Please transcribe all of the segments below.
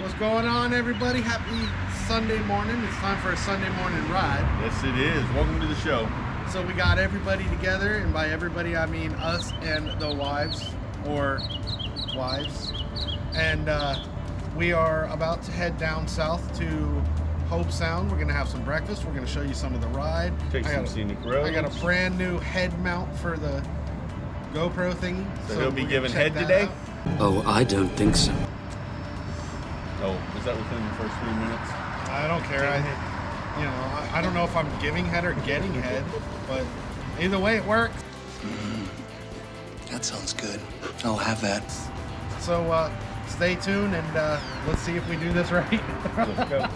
What's going on, everybody? Happy Sunday morning. It's time for a Sunday morning ride. Yes, it is. Welcome to the show. So we got everybody together, and by everybody I mean us and the wives, or wives. And we are about to head down south to Hope Sound. We're going to have some breakfast. We're going to show you some of the ride. Take some scenic roads. I got a brand new head mount for the GoPro thingy. So he'll be giving head today? Out. Oh, I don't think so. Oh, is that within the first 3 minutes? I don't care. I don't know if I'm giving head or getting head, but either way, it works. That sounds good. I'll have that. So stay tuned and let's see if we do this right. Let's go.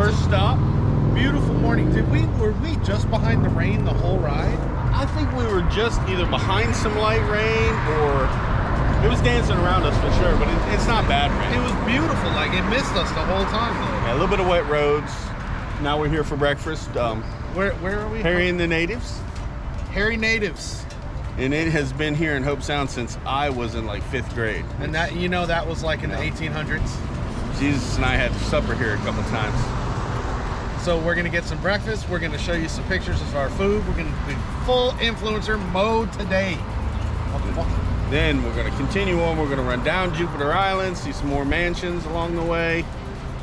first stop. Beautiful morning. Were we just behind the rain the whole ride? I think we were just either behind some light rain or it was dancing around us for sure, but it's not bad rain. It was beautiful. Like, it missed us the whole time though. Yeah, a little bit of wet roads. Now we're here for breakfast. Where are we? Harry and the Natives. Harry Natives. And it has been here in Hope Sound since I was in like 5th grade. And that, you know, that was like in the 1800s. Jesus and I had supper here a couple times. So we're gonna get some breakfast. We're gonna show you some pictures of our food. We're gonna be full influencer mode today. Then we're gonna continue on. We're gonna run down Jupiter Island, see some more mansions along the way,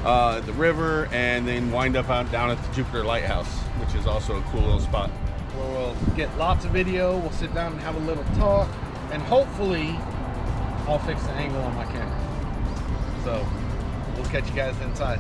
the river, and then wind up out down at the Jupiter Lighthouse, which is also a cool little spot. Where we'll get lots of video. We'll sit down and have a little talk, and hopefully I'll fix the angle on my camera. So we'll catch you guys inside.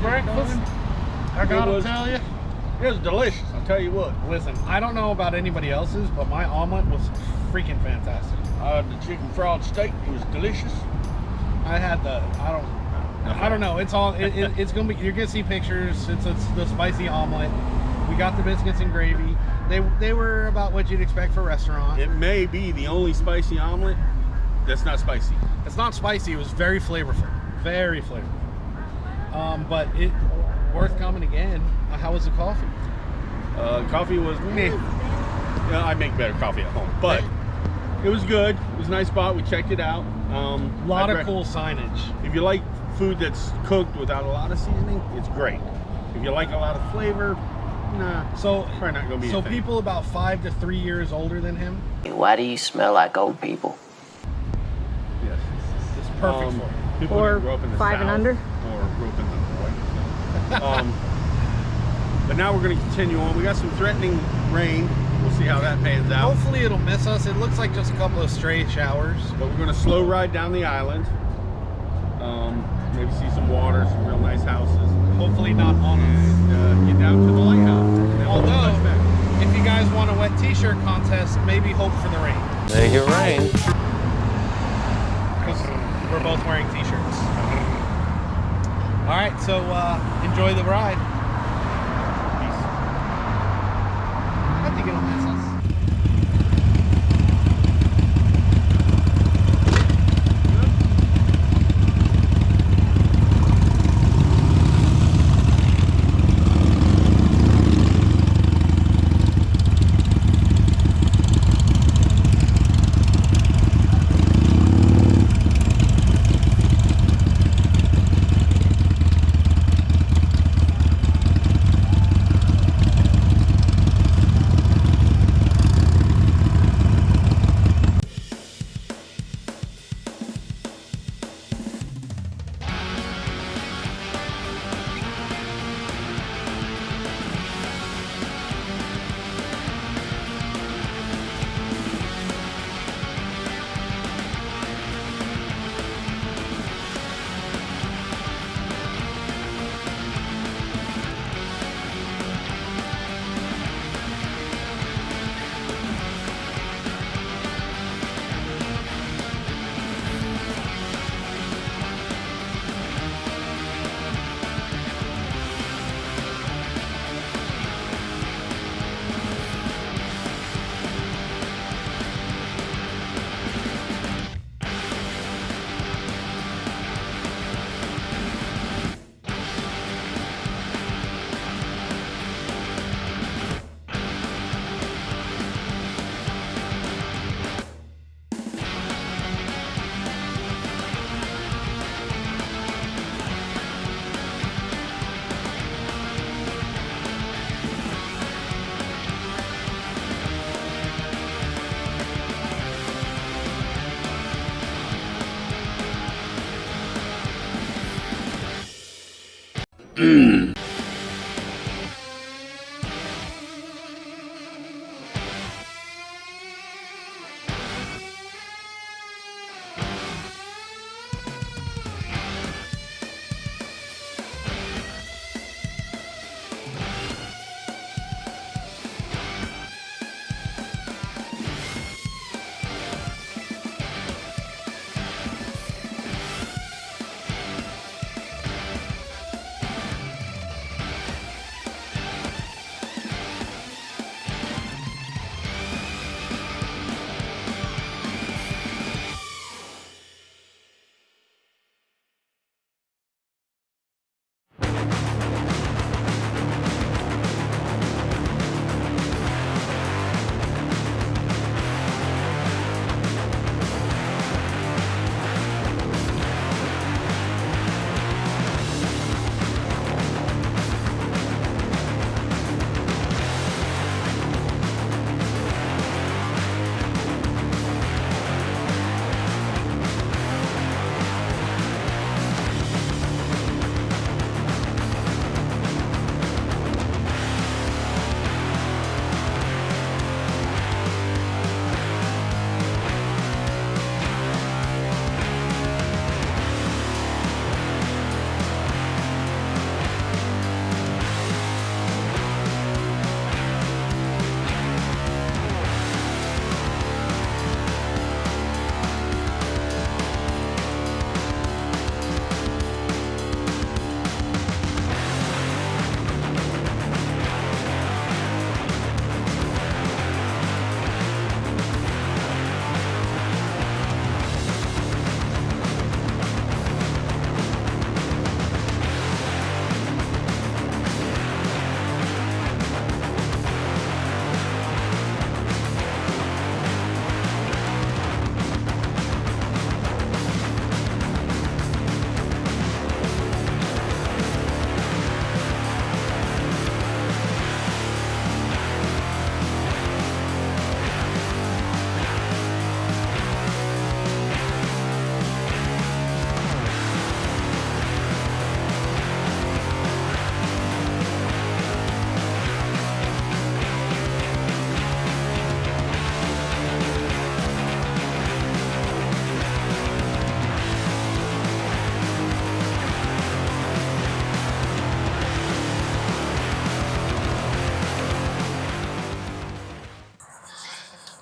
Breakfast, I gotta tell you, it was delicious. I'll tell you what. Listen, I don't know about anybody else's, but my omelet was freaking fantastic. The chicken fried steak was delicious. I had I don't know. It's all. It's gonna be. You're gonna see pictures. It's the spicy omelet. We got the biscuits and gravy. They were about what you'd expect for a restaurant. It may be the only spicy omelet that's not spicy. It's not spicy. It was very flavorful. Very flavorful. But it worth coming again. How was the coffee? Coffee was meh. Yeah, I make better coffee at home, but it was good. It was a nice spot. We checked it out. A lot of cool signage. If you like food that's cooked without a lot of seasoning, it's great. If you like a lot of flavor, nah. So probably not gonna be. So people about 5 to 3 years older than him. Why do you smell like old people? Yes, it's perfect for him. People Or that grew up in the 5 South, and under. or grew up in the white. But now we're going to continue on. We got some threatening rain. We'll see how that pans out. Hopefully it'll miss us. It looks like just a couple of stray showers. But we're going to slow ride down the island. Maybe see some water, some real nice houses. Hopefully not on us. And get down to the lighthouse. Although, if you guys want a wet t-shirt contest, maybe hope for the rain. Make it rain. Because we're both wearing t-shirts. All right, so enjoy the ride. Peace. I think it'll miss us.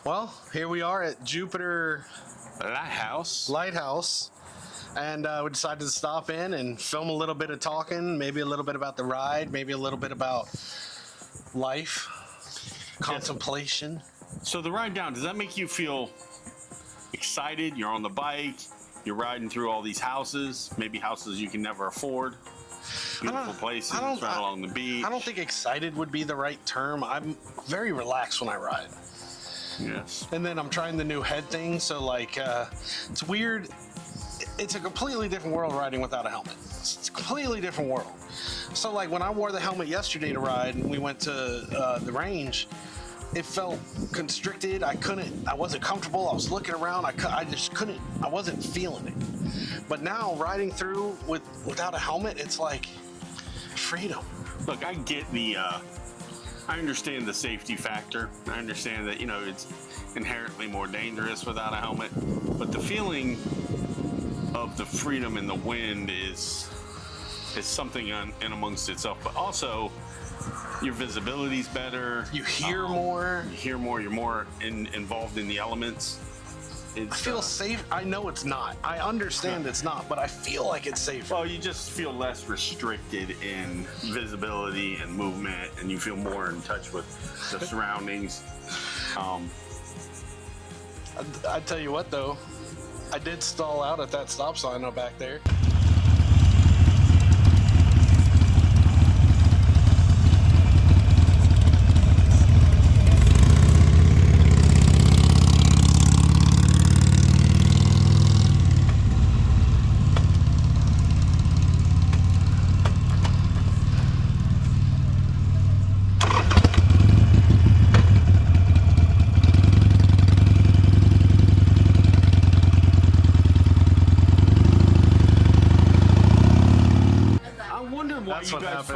Well, here we are at Jupiter Lighthouse. and we decided to stop in and film a little bit of talking, maybe a little bit about the ride, maybe a little bit about life, contemplation. So the ride down, does that make you feel excited? You're on the bike, you're riding through all these houses, maybe houses you can never afford. Beautiful places right along the beach. I don't think excited would be the right term. I'm very relaxed when I ride. Yes. And then I'm trying the new head thing, so like it's weird. It's a completely different world riding without a helmet. It's a completely different world. So like when I wore the helmet yesterday to ride and we went to the range, it felt constricted. I wasn't comfortable. I was looking around. I just couldn't, I wasn't feeling it. But now riding through without a helmet, it's like freedom. Look, I get I understand the safety factor. I understand that, it's inherently more dangerous without a helmet, but the feeling of the freedom in the wind is something in amongst itself, but also your visibility's better. You hear more. You're more involved in the elements. I feel safe. I know it's not. I understand it's not, but I feel like it's safer. Well, you just feel less restricted in visibility and movement, and you feel more in touch with the surroundings. I tell you what, though, I did stall out at that stop sign up back there.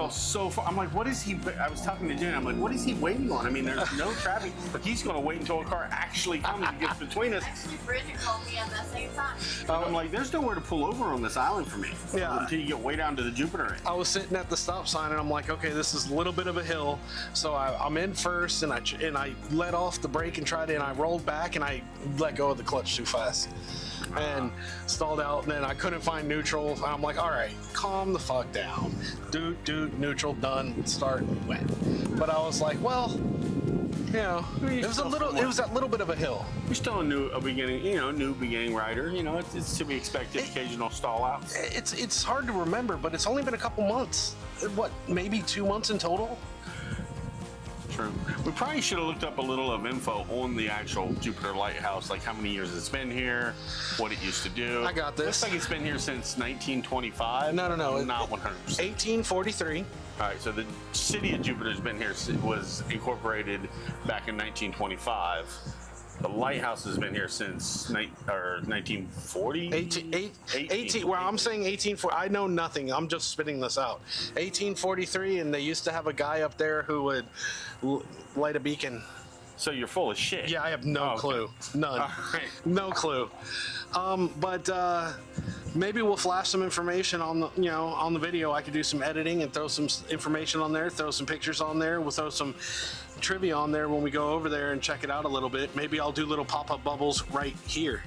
felt so far. I'm like, what is he? I was talking to Jen. I'm like, what is he waiting on? I mean, there's no traffic. He's going to wait until a car actually comes and gets between us. Actually, Bridget called me at the same time. I'm like, there's nowhere to pull over on this island for me. Yeah. Until you get way down to the Jupiter end. I was sitting at the stop sign and I'm like, okay, this is a little bit of a hill. So I'm in first and I let off the brake and I rolled back and I let go of the clutch too fast and stalled out. And then I couldn't find neutral. And I'm like, all right, calm the fuck down. Dude, neutral, done, start, went. But I was like, well, you know, it was that little bit of a hill. You're still new beginning rider. You know, it's to be expected. Occasional stall outs. It's hard to remember, but it's only been a couple months. What, maybe 2 months in total? True. We probably should have looked up a little of info on the actual Jupiter Lighthouse, like how many years it's been here, what it used to do. I got this. Looks like it's been here since 1925. No. Not 100%. 1843. All right, so the city of Jupiter's been here, was incorporated back in 1925. The lighthouse has been here since 1940? 18, well, I'm saying 1840. I know nothing. I'm just spitting this out. 1843, and they used to have a guy up there who would light a beacon. So you're full of shit. Yeah, I have no clue. None. All right. No clue. But maybe we'll flash some information on the video. I could do some editing and throw some information on there, throw some pictures on there. We'll throw some trivia on there when we go over there and check it out a little bit. Maybe I'll do little pop-up bubbles right here.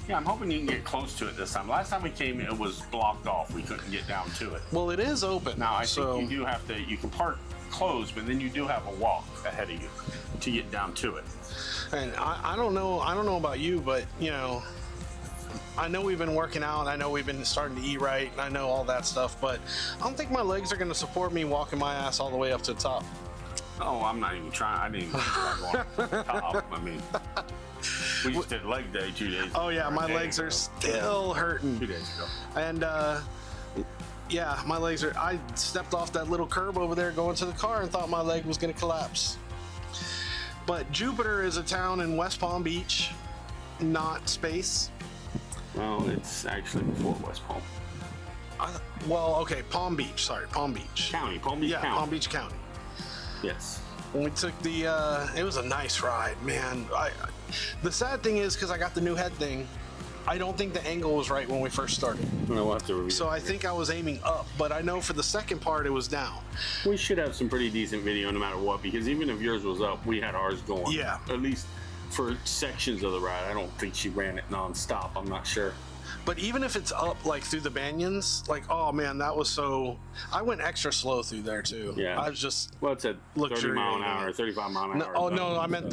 Yeah, I'm hoping you can get close to it this time. Last time we came, it was blocked off. We couldn't get down to it. Well, it is open. Now, I think you do have to, you can park closed, but then you do have a walk ahead of you to get down to it. And I don't know about you, but I know we've been working out, I know we've been starting to eat right, and I know all that stuff, but I don't think my legs are going to support me walking my ass all the way up to the top. Oh, I'm not even trying. I didn't even think about going to the top. I mean, we just did leg day 2 days ago. Oh yeah, my legs are still hurting. 2 days ago. And yeah, my legs are. I stepped off that little curb over there going to the car and thought my leg was going to collapse. But Jupiter is a town in West Palm Beach, not space. Well, it's actually before West Palm. Okay, Palm Beach. Sorry, Palm Beach. County, Palm Beach County. Yeah, Palm Beach County. Yes. When we took it was a nice ride, man. The sad thing is, because I got the new head thing, I don't think the angle was right when we first started. We'll have to review. So I think I was aiming up, but I know for the second part it was down. We should have some pretty decent video no matter what, because even if yours was up, we had ours going. Yeah. At least for sections of the ride. I don't think she ran it non-stop. I'm not sure. But even if it's up like through the banyans, like, oh man, that was so. I went extra slow through there too. Yeah. I was just. Well, it's at 30 mile an hour, 35 mile an hour. Oh no, I meant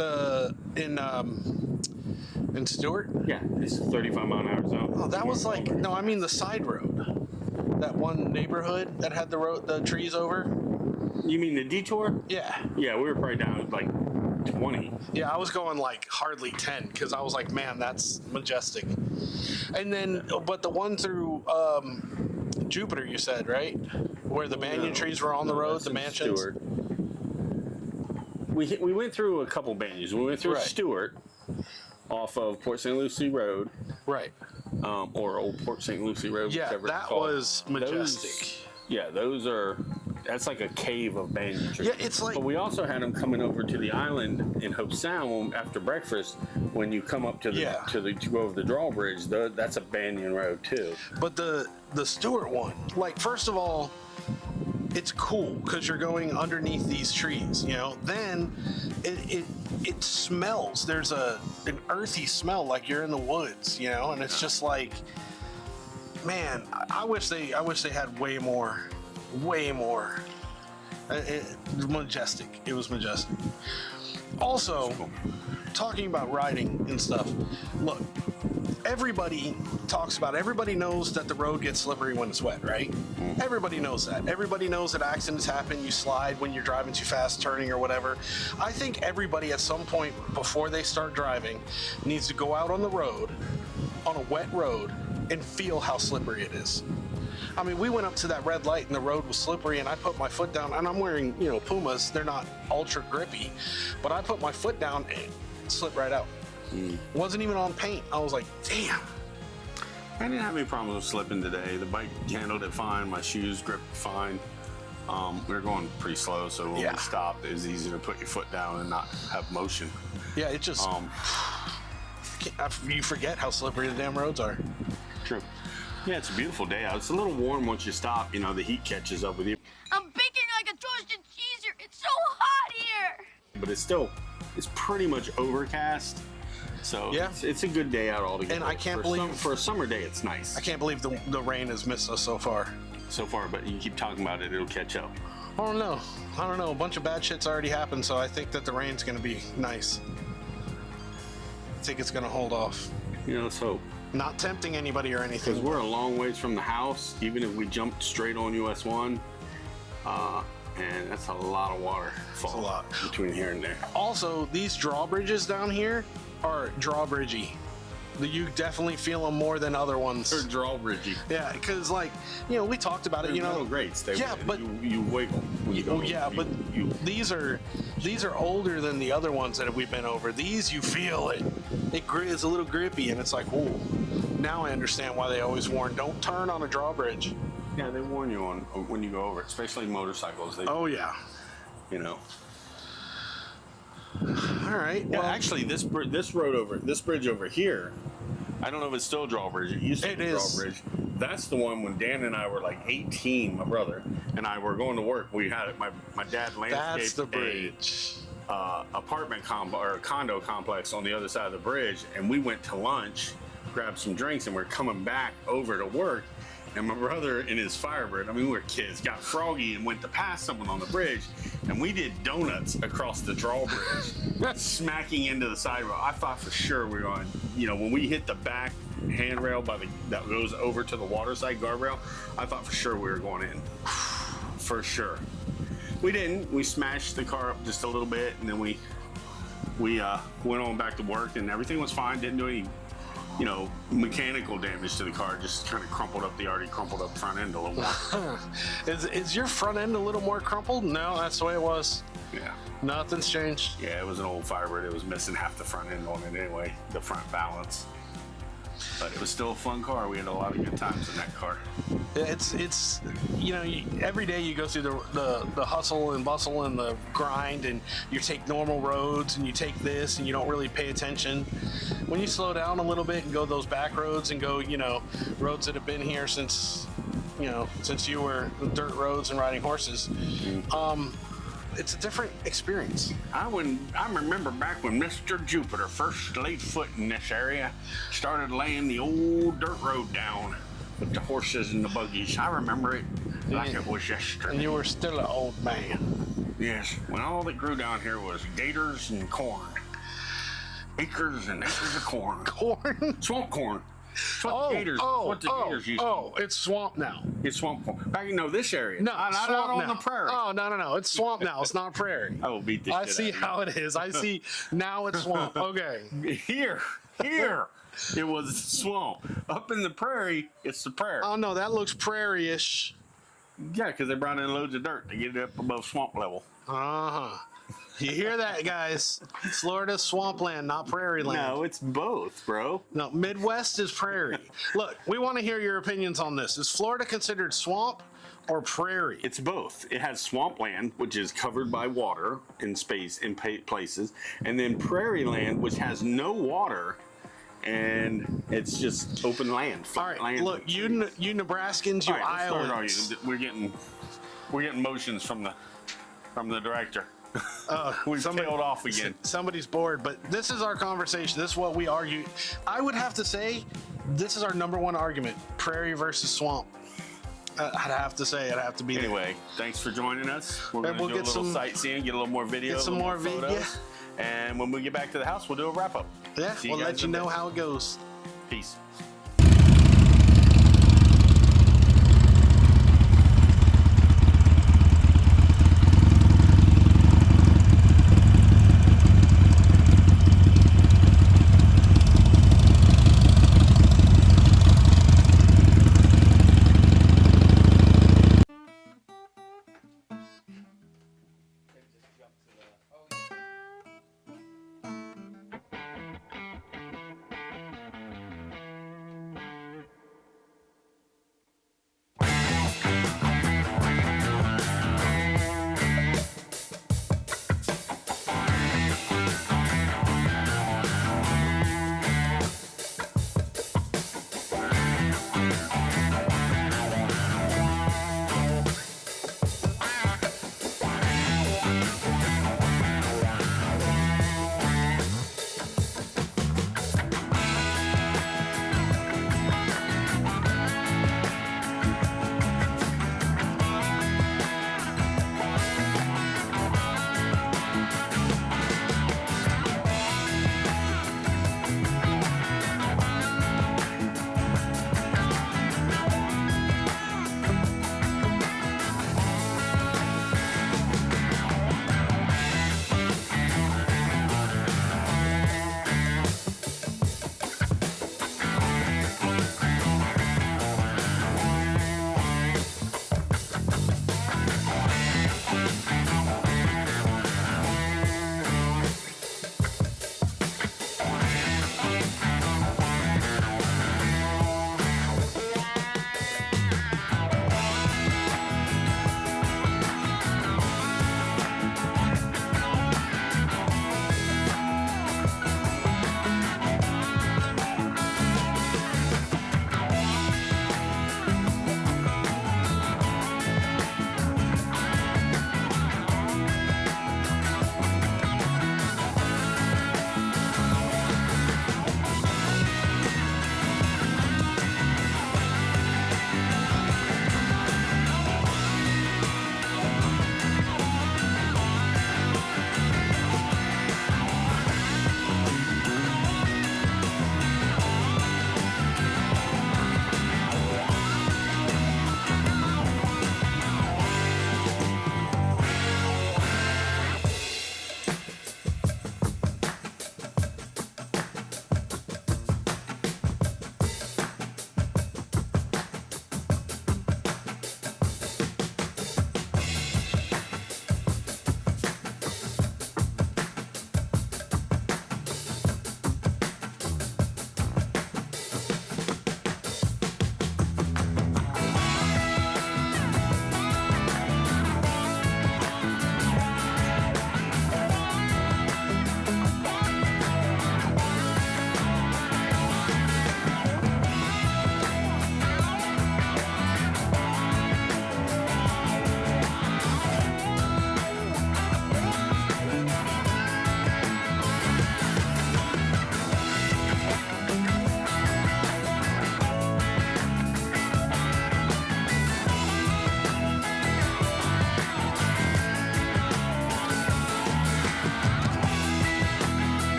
in Stewart. Yeah, it's 35 mile an hour zone. Oh, that was like no, I mean the side road. That one neighborhood that had the trees over. You mean the detour? Yeah. Yeah, we were probably down at like 20. Yeah, I was going like hardly 10 because I was like, man, that's majestic. And then, but the one through Jupiter, you said, right? Where the banyan trees were on the road, the mansions. Stewart. We went through a couple banyans. We went through Stewart off of Port St. Lucie Road. Right. Or Old Port St. Lucie Road. Yeah, that was majestic. That's like a cave of banyan trees. Yeah, it's like. But we also had them coming over to the island in Hope Sound after breakfast. When you come up to go over the drawbridge, that's a banyan road too. But the Stewart one, like, first of all, it's cool because you're going underneath these trees. Then it smells. There's an earthy smell, like you're in the woods. And it's just like, man, I wish they had way more. Majestic. It was majestic. Also, talking about riding and stuff, look, everybody knows that the road gets slippery when it's wet, right? Everybody knows that. Everybody knows that accidents happen. You slide when you're driving too fast, turning or whatever. I think everybody at some point before they start driving needs to go out on the road, on a wet road, and feel how slippery it is. I mean, we went up to that red light and the road was slippery, and I put my foot down, and I'm wearing, Pumas. They're not ultra grippy, but I put my foot down and it slipped right out. Wasn't even on paint. I was like, damn. I didn't have any problems with slipping today. The bike handled it fine. My shoes gripped fine. We were going pretty slow, so when we stopped, it was easy to put your foot down and not have motion. Yeah, it just you forget how slippery the damn roads are. True. Yeah, it's a beautiful day out. It's a little warm once you stop. You know, the heat catches up with you. I'm baking like a toasted cheese here. It's so hot here. But it's pretty much overcast. So yeah, it's a good day out altogether. And I can't believe for a summer day, it's nice. I can't believe the rain has missed us so far. But you keep talking about it, it'll catch up. I don't know. A bunch of bad shit's already happened, so I think that the rain's gonna be nice. I think it's gonna hold off. You know, let's hope. Not tempting anybody or anything. Because we're a long ways from the house, even if we jumped straight on US 1. And that's a lot of water. That's a lot. Between here and there. Also, these drawbridges down here are drawbridgey. You definitely feel them more than other ones. They're drawbridgey. Yeah, because we talked about it. They're metal grates. But you wiggle when you go. These are older than the other ones that we've been over. These you feel it. It's a little grippy, and it's like, ooh. Now I understand why they always warn, don't turn on a drawbridge. Yeah, they warn you on when you go over it, especially motorcycles. Oh yeah. You know. All right. Well, actually, this bridge over here, I don't know if it's still a drawbridge. It used to be a drawbridge. That's the one when Dan and I were like 18, my brother and I were going to work. We had it. My dad landscaped That's the bridge. Apartment or condo complex on the other side of the bridge, and we went to lunch, grabbed some drinks, and we're coming back over to work. And my brother in his Firebird, we were kids, got froggy and went to pass someone on the bridge, and we did donuts across the drawbridge, smacking into the sidewalk. I thought for sure we were going, when we hit the back handrail that goes over to the waterside guardrail, I thought for sure we were going in. For sure. We didn't. We smashed the car up just a little bit, and then we went on back to work, and everything was fine. Didn't do any mechanical damage to the car. Just kind of already crumpled up front end a little more. Is your front end a little more crumpled? No, that's the way it was. Yeah. Nothing's changed. Yeah, it was an old Firebird. It was missing half the front end on it anyway, the front balance. But it was still a fun car. We had a lot of good times in that car. It's every day you go through the hustle and bustle and the grind, and you take normal roads and you take this and you don't really pay attention. When you slow down a little bit and go those back roads and go, roads that have been here since you were dirt roads and riding horses, it's a different experience. I remember back when Mr. Jupiter first laid foot in this area, started laying the old dirt road down with the horses and the buggies. I remember it like it was yesterday. And you were still an old man. Yes, when all that grew down here was gators and corn. Acres and acres of corn. Corn? Swamp corn. Gators used to eat. It's swamp now. It's swamp corn. Back this area. No, not swamp out on now. the prairie. Oh, no. It's swamp now. It's not prairie. I will beat this shit I see out of how you. it is. I see now it's swamp. Okay. Here. It was swamp. Up in the prairie, it's the prairie. Oh, no, that looks prairie-ish. Yeah, because they brought in loads of dirt to get it up above swamp level. Uh-huh. You hear that, guys? Florida's swampland, not prairie land. No, it's both, bro. No, Midwest is prairie. Look, we want to hear your opinions on this. Is Florida considered swamp or prairie? It's both. It has swampland, which is covered by water in places, and then prairie land, which has no water, and it's just open land. All right, land. look, you Nebraskans, you All right, Iowans. We're getting motions from the director. We've tailed off again. Somebody's bored, but this is our conversation. This is what we argue. I would have to say this is our number one argument: prairie versus swamp. I'd have to say it'd have to be. Anyway, thanks for joining us. We're going to do a little sightseeing, get a little more video, get some more photos, video. And when we get back to the house, we'll do a wrap up. Yeah, we'll let you know how it goes. Peace.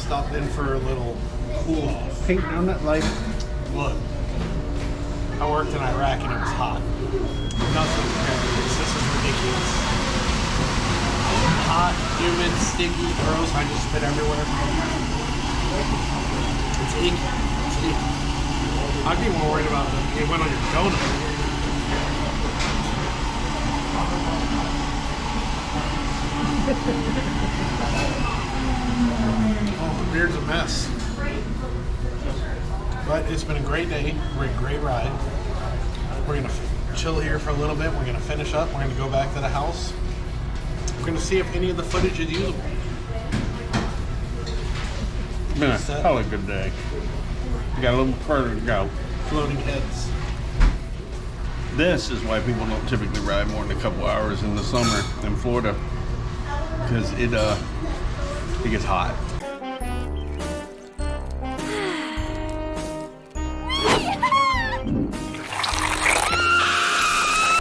Stopped in for a little cool off. Pink donut light. Look, I worked in Iraq and it was hot. Nothing compared to this. This is ridiculous. Hot, humid, sticky, gross. I just spit everywhere. It's icky. It's icky. I'd be more worried about it went on your donut. Oh, the beard's a mess. But it's been a great day. We're a great ride. We're gonna chill here for a little bit. We're gonna finish up. We're gonna go back to the house. We're gonna see if any of the footage is usable. It's been a hell of a good day. We got a little further to go. Floating heads. This is why people don't typically ride more than a couple hours in the summer in Florida, because it gets hot.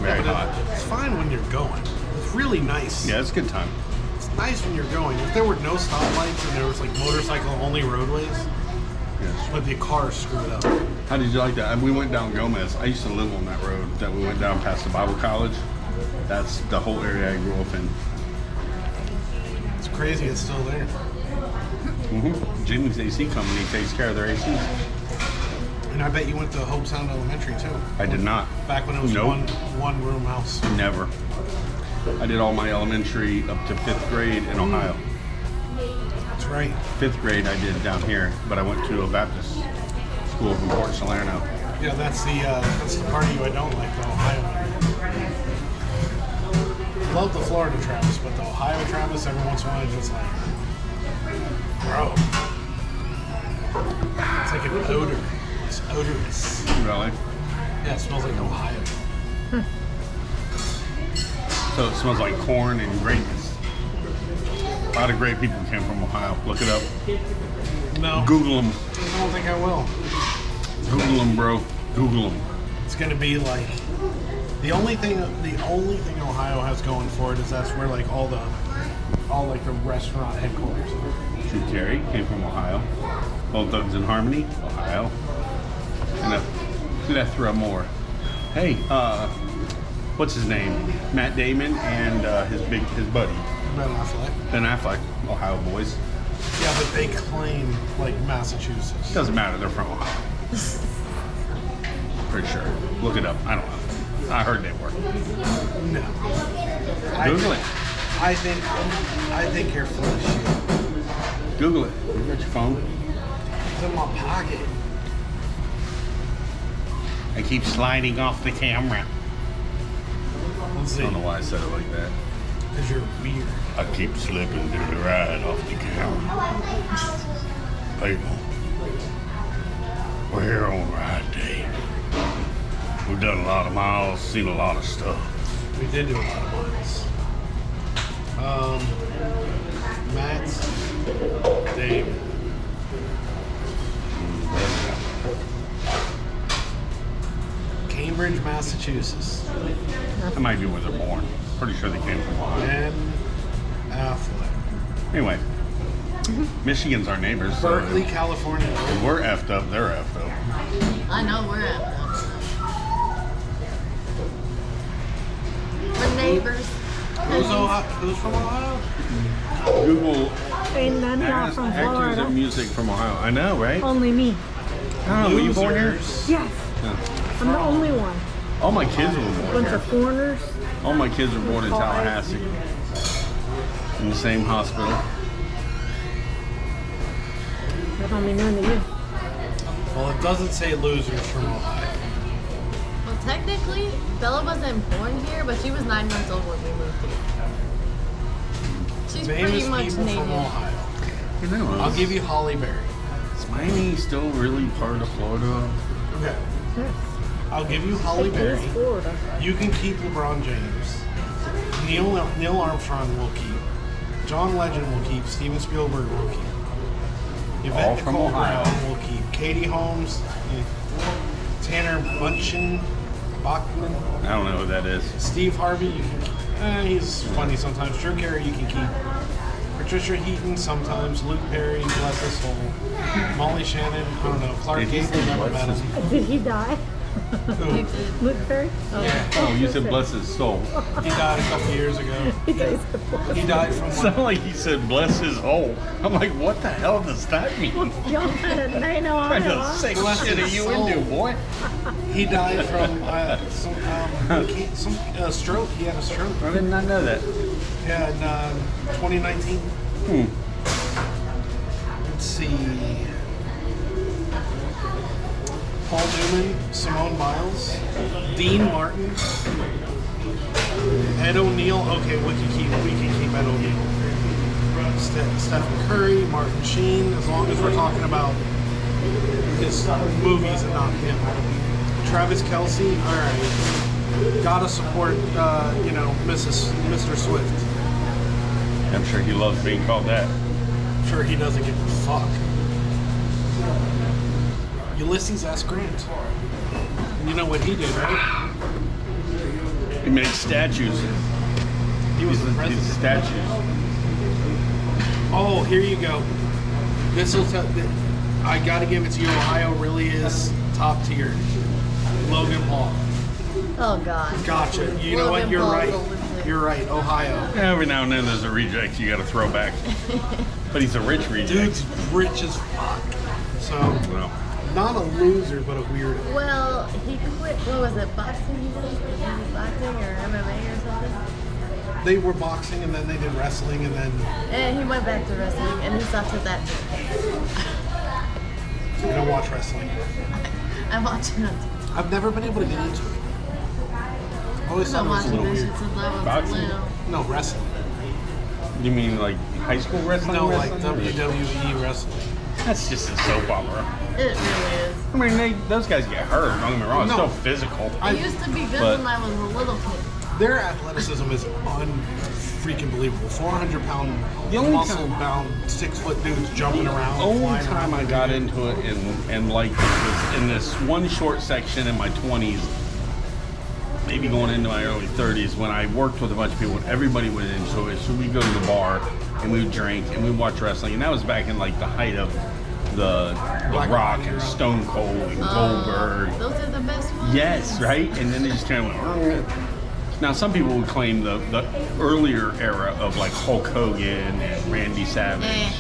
Very hot. It's fine when you're going. It's really nice. Yeah, it's a good time. It's nice when you're going. If there were no stoplights and there was like motorcycle-only roadways, Yes. but the cars screwed up. How did you like that? We went down Gomez. I used to live on that road that we went down past the Bible College. That's the whole area I grew up in. It's crazy it's still there. Jimmy's AC company takes care of their ACs. And I bet you went to Hope Sound Elementary too. I did not. Back when it was Nope. one room house. Never. I did all my elementary up to 5th grade in Ohio. That's right. 5th grade I did down here, but I went to a Baptist school from Port Salerno. Yeah, that's the part of you I don't like, the Ohio one. Love the Florida Travis, but the Ohio Travis every once in a while is just like, bro. It's like an odor. It's odorous. Really? Yeah, it smells like Ohio. So it smells like corn and greatness. A lot of great people came from Ohio. Look it up. No, Google them. I don't think I will. Google them, bro. Google them. It's gonna be like the only thing Ohio has going for it is that's where like all like the restaurant headquarters are. Drew Carey came from Ohio. Old Thugs in Harmony, Ohio. And a plethora more. Hey, what's his name? Matt Damon and his buddy Ben Affleck. Ben Affleck, Ohio boys. Yeah, but they claim like Massachusetts. Doesn't matter, they're from Ohio. Pretty sure. Look it up. I don't know. I heard they were. No. Google it. I think you're full of shit. Google it. You got your phone? It's in my pocket. I keep sliding off the camera. Let's I see. don't know why I said it like that. Because you're weird. I keep slipping through the ride off the camera. People, we're here on ride day. We've done a lot of miles, seen a lot of stuff. We did do a lot of miles. Matt, Dave. Cambridge, Massachusetts. That might be where they're born. Pretty sure they came from Ohio. Ben Affleck. Anyway, Michigan's our neighbors. So Berkeley, California. if we're effed up, they're effed up. I know we're at We're neighbors. Who's from Ohio? Google Ain't none y'all from actors Florida. and music from Ohio. I know, right? Only me. Oh, were you born here? Losers. Yes, I'm the only one. All my kids were born Bunch here. of foreigners. All my kids were born in Tallahassee. In the same hospital. That don't mean nothing to you. Well, it doesn't say losers from Ohio. Well, technically, Bella wasn't born here, but she was 9 months old when we moved here. She's Famous pretty much people native. from Ohio. You know, I'll give you Holly Berry. is Miami still really part of Florida? Okay. Yes. I'll give you Holly It Berry. is Florida. You can keep LeBron James. Neil Armstrong will keep. John Legend will keep. Steven Spielberg will keep. All Yvette from Nicole Ohio. Brown will keep. Katie Holmes. Tanner Bachman. I don't know who that is. Steve Harvey, you can keep. He's funny sometimes. Drew Carey, you can keep. Patricia Heaton, sometimes. Luke Perry, bless his soul. Molly Shannon, I don't know. Clark Gable, never met him. Did he die? Who? Luke Perry? Oh, you said bless his soul. He died a couple years ago. He died. He died from Sound like he said bless his hole. I'm like, what the hell does that mean? Y'all had a nine on What it, the huh? sick Bless shit are his you soul. into, boy? He died from some stroke. He had a stroke. I did not know that. Yeah, in 2019. Let's see. Paul Newman, Simone Biles, Dean Martin, Ed O'Neill. Okay, we can keep Ed O'Neill. Stephen Curry, Martin Sheen. As long as we're talking about his movies and not him. Travis Kelce. All right. Gotta support, Mr. Swift. I'm sure he loves being called that. I'm sure he doesn't give a fuck. Ulysses S. Grant. You know what he did, right? He made statues. He was the These president. statues. Oh, here you go. This will tell. I gotta give it to you. Ohio really is top tier. Logan Paul. Oh God. Gotcha. You know what? Logan You're Paul's right. a loser. You're right. Ohio. Every now and then there's a reject you gotta throw back. But he's a rich reject. Dude's rich as fuck. So, Well, not a loser, but a weirdo. Well, he quit. What was it? Boxing? He did boxing or MMA or something. They were boxing and then they did wrestling and then And he went back to wrestling, and he stopped at that. you don't watch wrestling. I'm watching it. I've never been able to get into it. I always I've thought been it was a watching little this weird. shit since I was Boxing? little. No, wrestling. you mean like high school wrestling? No, like wrestling? WWE wrestling. That's just a soap opera. It really is. I mean, those guys get hurt. Don't get me wrong. It's No. still physical. I used to be good but- when I was a little kid. Their athleticism is unfreaking believable. 400-pound, The only muscle-bound, 6-foot dudes jumping around. The only flying time around. I got into it and liked it was in this one short section in my 20s, maybe going into my early 30s, when I worked with a bunch of people and everybody was into it. So we'd go to the bar and we would drink and we'd watch wrestling. And that was back in like the height of the Black Rock Lives and Matter. Stone Cold and Goldberg. Those are the best ones. Yes, right? And then they just kind of went. Now, some people would claim the earlier era of like Hulk Hogan and Randy Savage. Eh.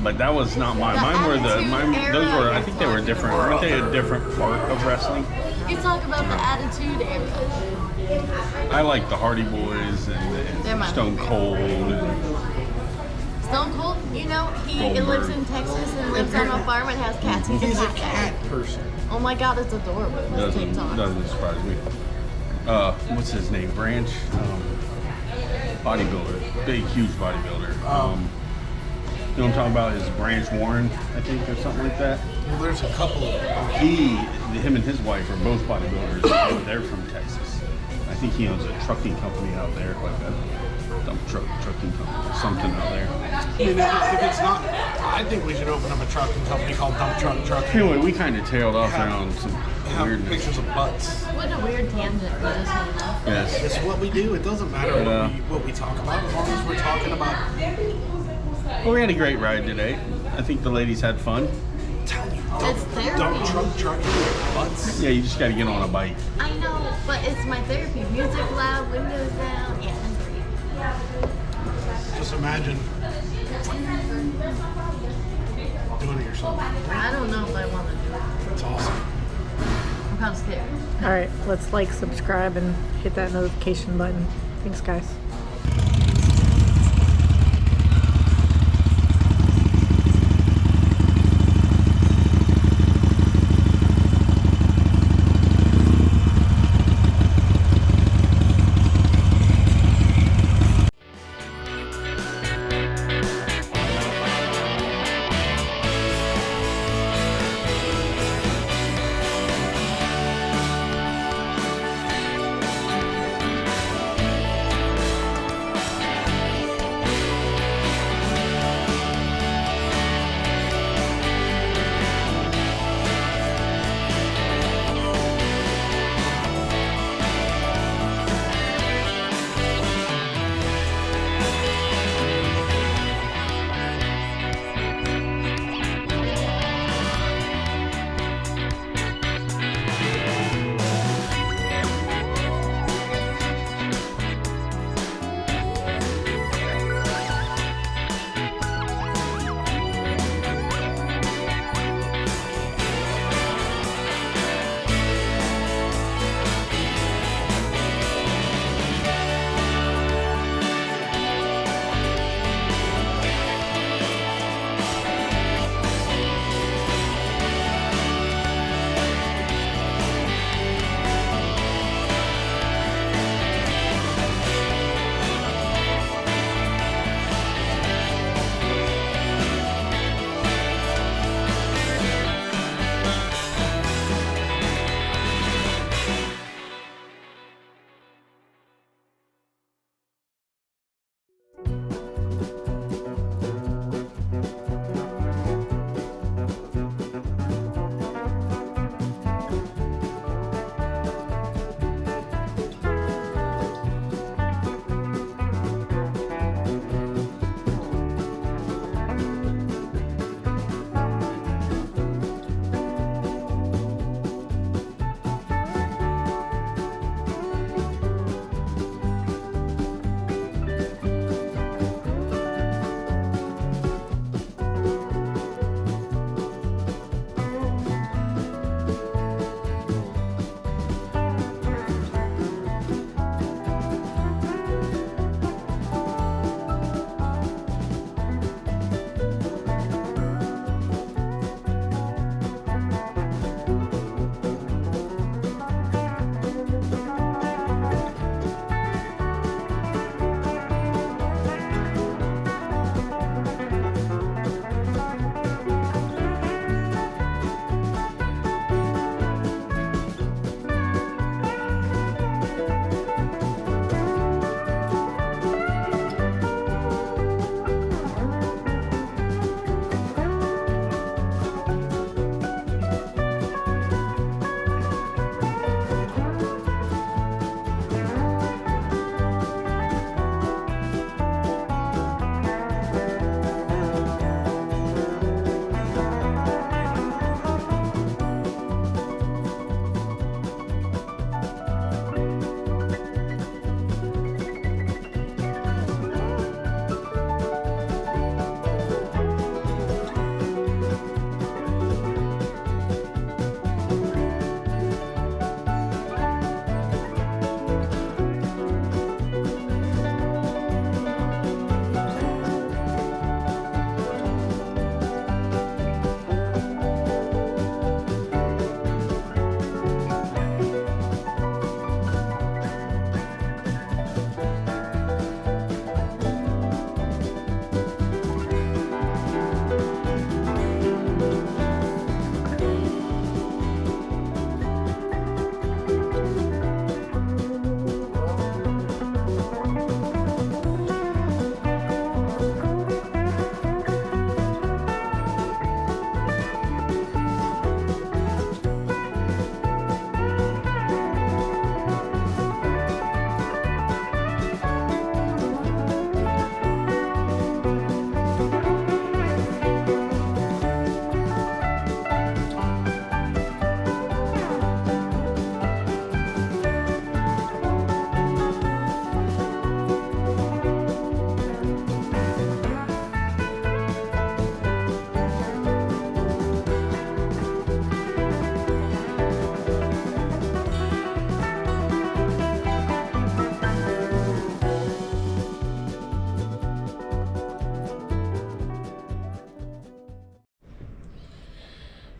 But that was not mine. The Mine were Attitude those were, Era I think they were is different. what- Weren't they a different part of wrestling? You talk about the Attitude Era. I like the Hardy Boys They're and my Stone favorite. Cold. And, Stone Cold, he Goldberg. lives in Texas and lives on a farm and has cats. He's a cat person. Oh my God, it's adorable. His TikTok. doesn't surprise me. What's his name? Branch? Bodybuilder. Big, huge bodybuilder. You know what I'm talking about? Is Branch Warren, I think, or something like that. Well, there's a couple of them. Him and his wife are both bodybuilders. They're from Texas. I think he owns a trucking company out there, like a dump trucking company, or something out there. I mean, if it's not, I think we should open up a trucking company called Dump Truck Trucking. Anyway, we kind of tailed off there on some Have weirdness. pictures of butts. What a weird tangent we just went off. Yes. It's what we do. It doesn't matter what we talk about, as long as we're talking about. Well, we had a great ride today. I think the ladies had fun. Telling you, It's Dump therapy. Truck Trucking with butts. Yeah, you just got to get on a bike. I know, but it's my therapy. Music loud, windows down. Yeah, it's great. Just imagine doing it yourself. I don't know if I want to do it. It's awesome. I'm kind of scared. All right, let's like, subscribe, and hit that notification button. Thanks, guys.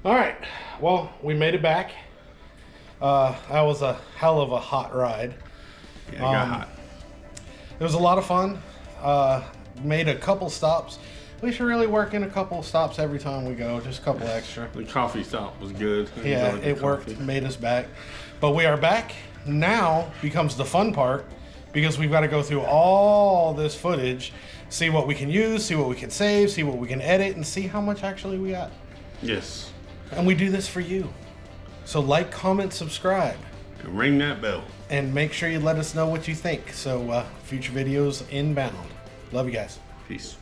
All right. Well, we made it back. That was a hell of a hot ride. Yeah, it got hot. It was a lot of fun. Made a couple stops. We should really work in a couple stops every time we go, just a couple extra. The coffee stop was good. I Yeah, enjoyed the it worked, coffee. made us back. But we are back. Now becomes the fun part because we've got to go through all this footage, see what we can use, see what we can save, see what we can edit, and see how much actually we got. Yes. And we do this for you. So like, comment, subscribe. And ring that bell. And make sure you let us know what you think. So future videos inbound. Love you guys. Peace.